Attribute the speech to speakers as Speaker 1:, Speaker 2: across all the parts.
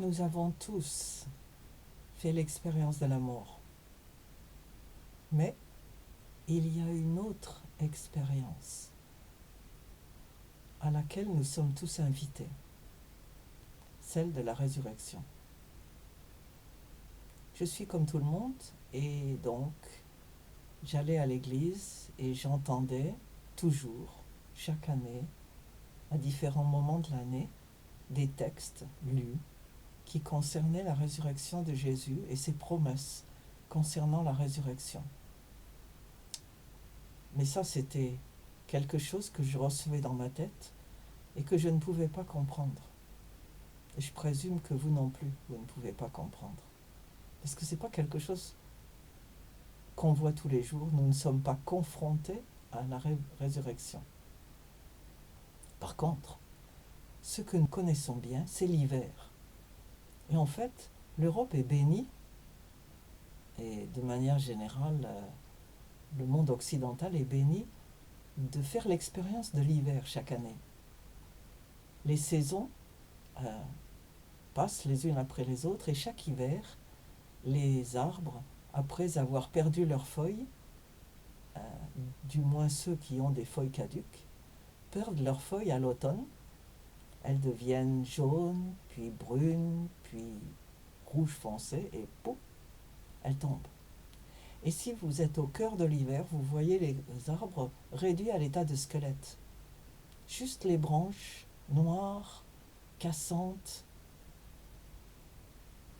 Speaker 1: Nous avons tous fait l'expérience de la mort. Mais il y a une autre expérience à laquelle nous sommes tous invités, celle de la résurrection. Je suis comme tout le monde et donc j'allais à l'église et j'entendais toujours, chaque année, à différents moments de l'année, des textes lus qui concernaient la résurrection de Jésus et ses promesses concernant la résurrection. Mais ça, c'était quelque chose que je recevais dans ma tête et que je ne pouvais pas comprendre. Et je présume que vous non plus, vous ne pouvez pas comprendre. Parce que ce n'est pas quelque chose qu'on voit tous les jours. Nous ne sommes pas confrontés à la résurrection. Par contre, ce que nous connaissons bien, c'est l'hiver. Et en fait, l'Europe est bénie, et de manière générale, le monde occidental est béni de faire l'expérience de l'hiver chaque année. Les saisons passent les unes après les autres et chaque hiver, les arbres, après avoir perdu leurs feuilles, du moins ceux qui ont des feuilles caduques, perdent leurs feuilles à l'automne. Elles deviennent jaunes, puis brunes, puis rouge foncé et pouf, elles tombent. Et si vous êtes au cœur de l'hiver, vous voyez les arbres réduits à l'état de squelette. Juste les branches noires, cassantes,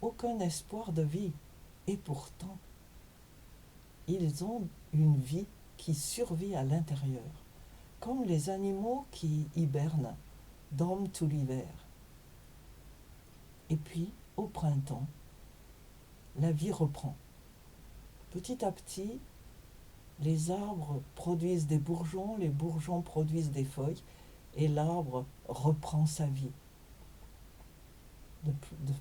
Speaker 1: aucun espoir de vie. Et pourtant, ils ont une vie qui survit à l'intérieur, comme les animaux qui hibernent, dorment tout l'hiver. Et puis, au printemps, la vie reprend. Petit à petit, les arbres produisent des bourgeons, les bourgeons produisent des feuilles, et l'arbre reprend sa vie de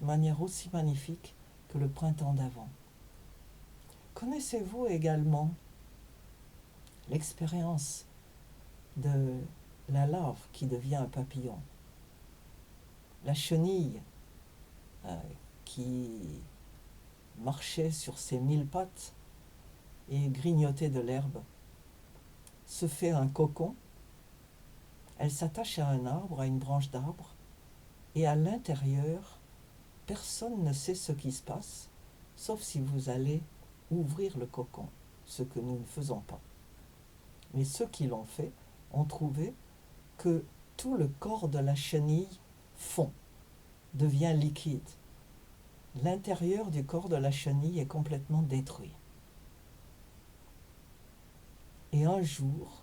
Speaker 1: manière aussi magnifique que le printemps d'avant. Connaissez-vous également l'expérience de la larve qui devient un papillon? La chenille qui marchait sur ses 1000 pattes et grignotait de l'herbe se fait un cocon. Elle s'attache à un arbre, à une branche d'arbre, et à l'intérieur, personne ne sait ce qui se passe, sauf si vous allez ouvrir le cocon, ce que nous ne faisons pas. Mais ceux qui l'ont fait ont trouvé que tout le corps de la chenille fond, devient liquide. L'intérieur du corps de la chenille est complètement détruit. Et un jour,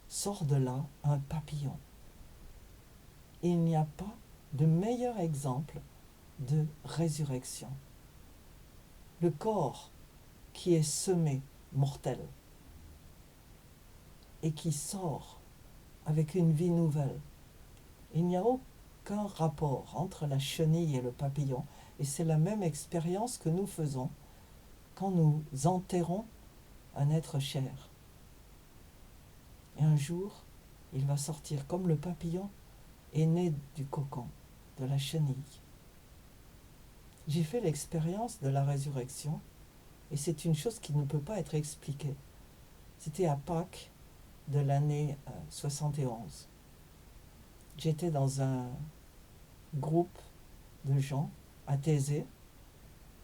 Speaker 1: sort de là un papillon. Il n'y a pas de meilleur exemple de résurrection. Le corps qui est semé mortel et qui sort avec une vie nouvelle. Il n'y a aucun rapport entre la chenille et le papillon, et c'est la même expérience que nous faisons quand nous enterrons un être cher. Et un jour, il va sortir comme le papillon est né du cocon, de la chenille. J'ai fait l'expérience de la résurrection et c'est une chose qui ne peut pas être expliquée. C'était à Pâques de l'année 71. J'étais dans un groupe de gens à Thésée,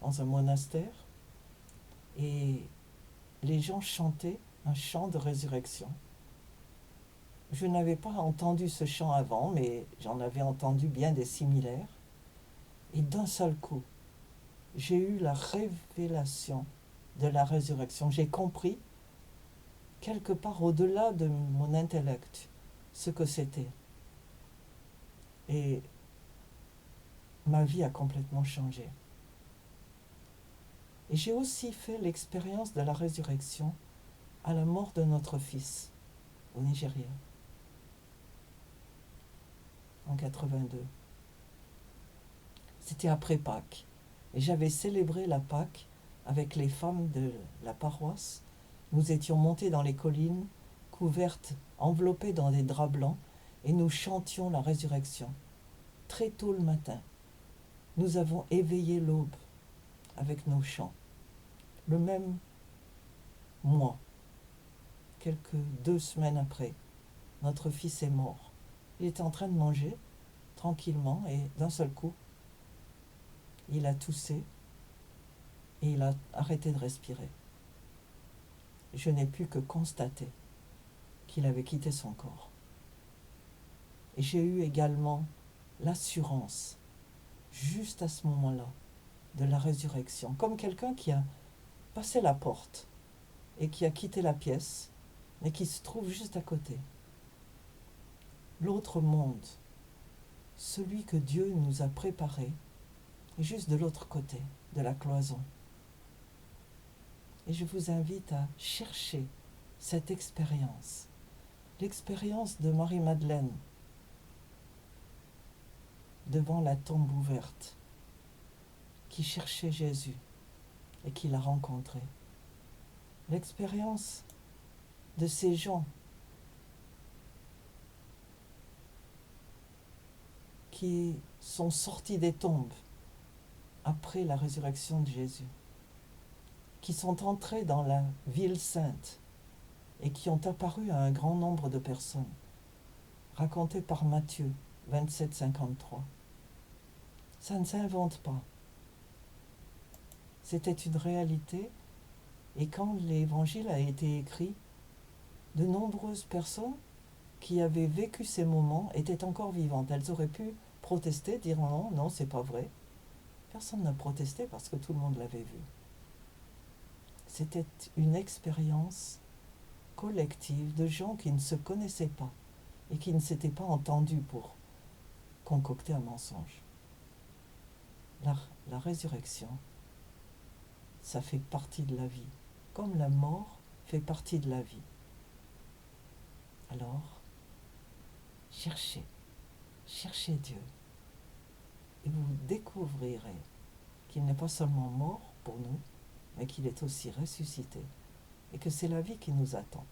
Speaker 1: dans un monastère, et les gens chantaient un chant de résurrection. Je n'avais pas entendu ce chant avant, mais j'en avais entendu bien des similaires. Et d'un seul coup, j'ai eu la révélation de la résurrection. J'ai compris, quelque part au-delà de mon intellect, ce que c'était. Et ma vie a complètement changé. Et j'ai aussi fait l'expérience de la résurrection à la mort de notre fils au Nigeria, en 82. C'était après Pâques. Et j'avais célébré la Pâques avec les femmes de la paroisse. Nous étions montés dans les collines, couvertes, enveloppées dans des draps blancs, et nous chantions la résurrection, très tôt le matin. nous avons éveillé l'aube avec nos chants. Le même mois, quelques 2 semaines après, notre fils est mort. Il était en train de manger tranquillement et d'un seul coup, il a toussé et il a arrêté de respirer. Je n'ai pu que constater qu'il avait quitté son corps. Et j'ai eu également l'assurance, juste à ce moment-là, de la résurrection, comme quelqu'un qui a passé la porte et qui a quitté la pièce, mais qui se trouve juste à côté. L'autre monde, celui que Dieu nous a préparé, est juste de l'autre côté de la cloison. Et je vous invite à chercher cette expérience, l'expérience de Marie-Madeleine devant la tombe ouverte, qui cherchait Jésus et qui l'a rencontré. L'expérience de ces gens qui sont sortis des tombes après la résurrection de Jésus, qui sont entrés dans la ville sainte et qui ont apparu à un grand nombre de personnes, raconté par Matthieu 27, 53. Ça ne s'invente pas. C'était une réalité, et quand l'évangile a été écrit, de nombreuses personnes qui avaient vécu ces moments étaient encore vivantes. Elles auraient pu protester, dire non, non, c'est pas vrai. Personne n'a protesté parce que tout le monde l'avait vu. C'était une expérience collective de gens qui ne se connaissaient pas et qui ne s'étaient pas entendus pour concocter un mensonge. La résurrection, ça fait partie de la vie, comme la mort fait partie de la vie. Alors, cherchez Dieu, et vous découvrirez qu'il n'est pas seulement mort pour nous, mais qu'il est aussi ressuscité, et que c'est la vie qui nous attend.